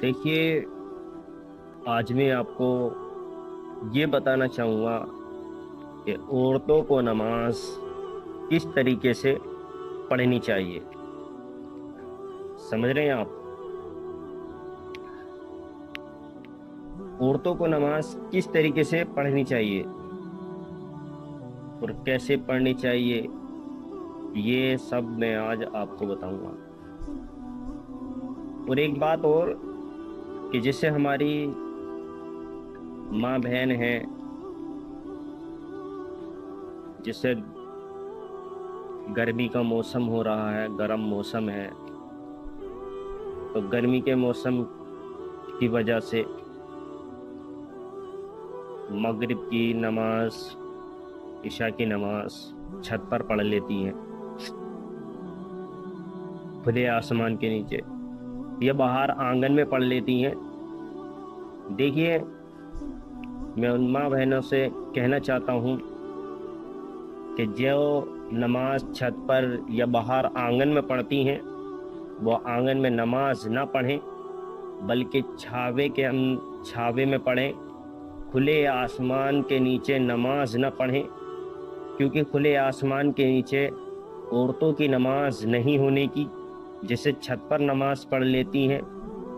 देखिए, आज मैं आपको ये बताना चाहूँगा कि औरतों को नमाज किस तरीके से पढ़नी चाहिए। समझ रहे हैं आप? औरतों को नमाज किस तरीके से पढ़नी चाहिए और कैसे पढ़नी चाहिए, ये सब मैं आज आपको बताऊंगा। और एक बात और, कि जैसे हमारी माँ बहन है, जैसे गर्मी का मौसम हो रहा है, गर्म मौसम है, तो गर्मी के मौसम की वजह से मगरिब की नमाज, इशा की नमाज छत पर पढ़ लेती हैं, खुले आसमान के नीचे, या बाहर आंगन में पढ़ लेती हैं। देखिए, मैं उन माँ बहनों से कहना चाहता हूँ कि जो नमाज छत पर या बाहर आंगन में पढ़ती हैं, वो आंगन में नमाज ना पढ़ें, बल्कि छावे में पढ़ें। खुले आसमान के नीचे नमाज ना पढ़ें, क्योंकि खुले आसमान के नीचे औरतों की नमाज नहीं होने की, जैसे छत पर नमाज पढ़ लेती हैं,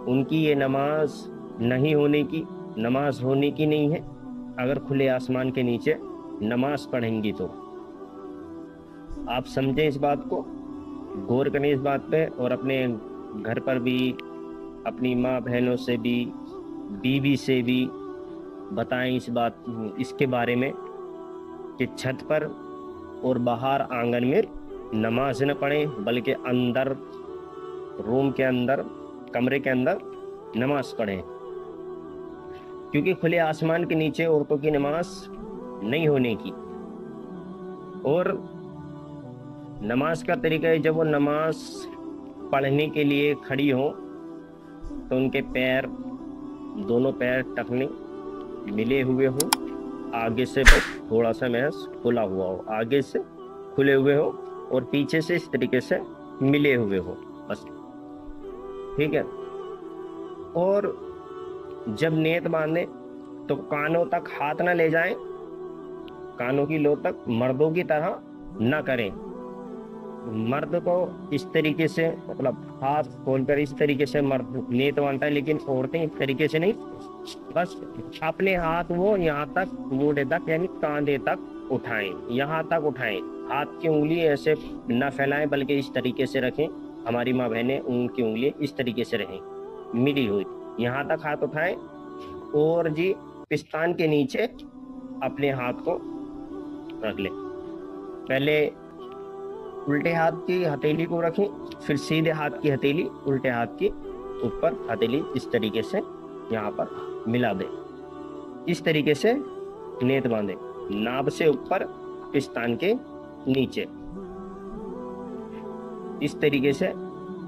उनकी ये नमाज नहीं होने की, नमाज होने की नहीं है अगर खुले आसमान के नीचे नमाज पढ़ेंगी तो। आप समझें इस बात को, गौर करें इस बात पे, और अपने घर पर भी अपनी माँ बहनों से भी, बीवी से भी बताएं इसके बारे में, कि छत पर और बाहर आंगन में नमाज न पढ़ें, बल्कि अंदर रूम के अंदर, कमरे के अंदर नमाज पढ़ें। क्योंकि खुले आसमान के नीचे औरतों की नमाज नहीं होने की। और नमाज का तरीका है, जब वो नमाज पढ़ने के लिए खड़ी हो तो उनके पैर, दोनों पैर टखने मिले हुए हो, आगे से बस थोड़ा सा महज खुला हुआ हो, आगे से खुले हुए हो और पीछे से इस तरीके से मिले हुए हो, बस। ठीक है। और जब नियत बांधे तो कानों तक हाथ ना ले जाएं, कानों की लो तक मर्दों की तरह ना करें। मर्द को इस तरीके से, मतलब हाथ खोलकर इस तरीके से मर्द नियत बांधता है, लेकिन औरतें इस तरीके से नहीं, बस अपने हाथ वो यहाँ तक, मूढ़े तक यानी कांधे तक उठाएं, यहाँ तक उठाएं। हाथ की उंगली ऐसे न फैलाएं, बल्कि इस तरीके से रखें। हमारी माँ बहनें, उनकी उंगली इस तरीके से रहें, मिली हुई, यहाँ तक हाथ उठाएं। और जी पिस्तान के नीचे अपने हाथ को रख लें। पहले उल्टे हाथ की हथेली को रखें, फिर सीधे हाथ की हथेली उल्टे हाथ की ऊपर हथेली इस तरीके से यहाँ पर मिला दें। इस तरीके से नेत बांधे, नाभ से ऊपर, पिस्तान के नीचे, इस तरीके से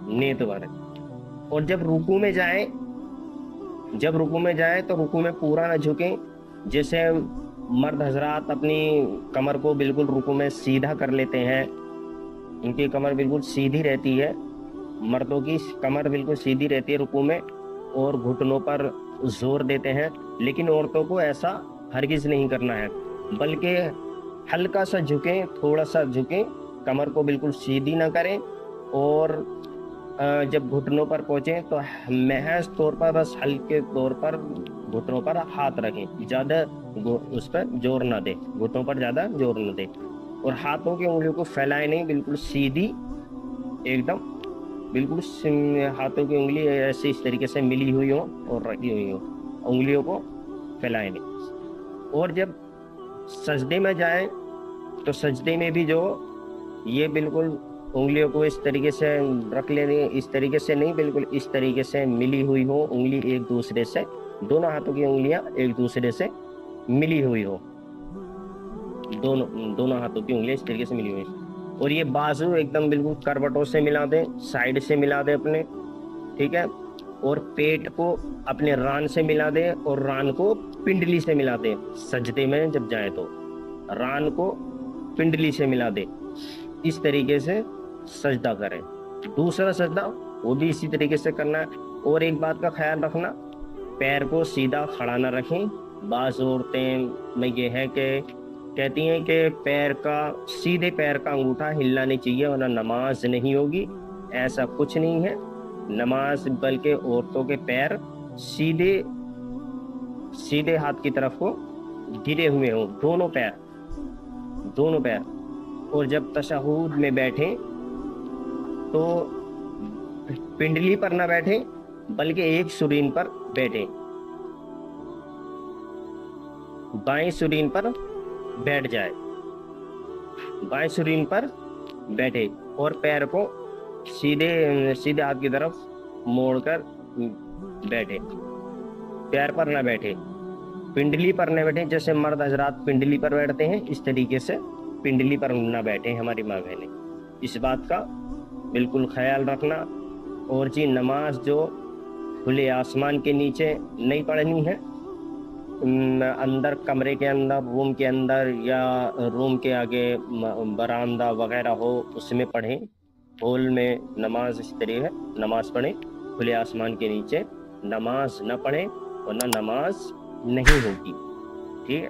नेत बांधे। और जब रुकू में जाए तो रुकू में पूरा ना झुकें। जैसे मर्द हजरात अपनी कमर को बिल्कुल रुकू में सीधा कर लेते हैं, उनकी कमर बिल्कुल सीधी रहती है, मर्दों की कमर बिल्कुल सीधी रहती है रुकू में, और घुटनों पर जोर देते हैं। लेकिन औरतों को ऐसा हरगिज नहीं करना है, बल्कि हल्का सा झुकें, थोड़ा सा झुकें, कमर को बिल्कुल सीधी ना करें। और जब घुटनों पर पहुंचे तो महज तौर पर, बस हल्के तौर पर घुटनों पर हाथ रखें, ज़्यादा उस पर जोर ना दें, घुटनों पर ज़्यादा जोर ना दें। और हाथों की उंगलियों को फैलाएं नहीं, बिल्कुल सीधी एकदम, बिल्कुल हाथों की उंगली ऐसे इस तरीके से मिली हुई हो और रखी हुई हो, उंगलियों को फैलाएं नहीं। और जब सजदे में जाएं तो सजदे में भी जो ये बिल्कुल उंगलियों को इस तरीके से रख लेनी, इस तरीके से नहीं, बिल्कुल इस तरीके से मिली हुई हो उंगली एक दूसरे से, दोनों हाथों की उंगलियां एक दूसरे से मिली हुई हो, दोनों हाथों की उंगलियां इस तरीके से मिली हुई। और ये बाजू एकदम बिल्कुल करवटों से मिला दें, साइड से मिला दें अपने, ठीक है। और पेट को अपने रान से मिला दें, और रान को पिंडली से मिला दें। सजदे में जब जाए तो रान को पिंडली से मिला दें, इस तरीके से सजदा करें। दूसरा सजदा वो भी इसी तरीके से करना है। और एक बात का ख्याल रखना, पैर को सीधा खड़ा ना रखें। बाज़ औरतें में ये है कि कहती हैं कि सीधे पैर का अंगूठा हिलना नहीं चाहिए वरना नमाज नहीं होगी। ऐसा कुछ नहीं है। नमाज बल्कि औरतों के पैर सीधे सीधे हाथ की तरफ को गिरे हुए हों, दोनों पैर। और जब तशहुद में बैठें तो पिंडली पर ना बैठें बल्कि एक सुरीन पर बैठें, बाएं सुरीन पर बैठ जाए, बाएं सुरीन पर बैठे और पैर को सीधे सीधे हाथ की तरफ मोड़कर बैठे, पैर पर ना बैठे, पिंडली पर न बैठे। जैसे मर्द हजरात पिंडली पर बैठते हैं इस तरीके से पिंडली पर ना बैठे हमारी माँ बहनें। इस बात का बिल्कुल ख्याल रखना। और जी नमाज जो खुले आसमान के नीचे नहीं पढ़नी है, अंदर कमरे के अंदर, रूम के अंदर या रूम के आगे बरामदा वगैरह हो उसमें पढ़ें। हॉल में नमाज इस तरीके नमाज पढ़ें, खुले आसमान के नीचे नमाज न पढ़ें वरना नमाज नहीं होगी। ठीक है।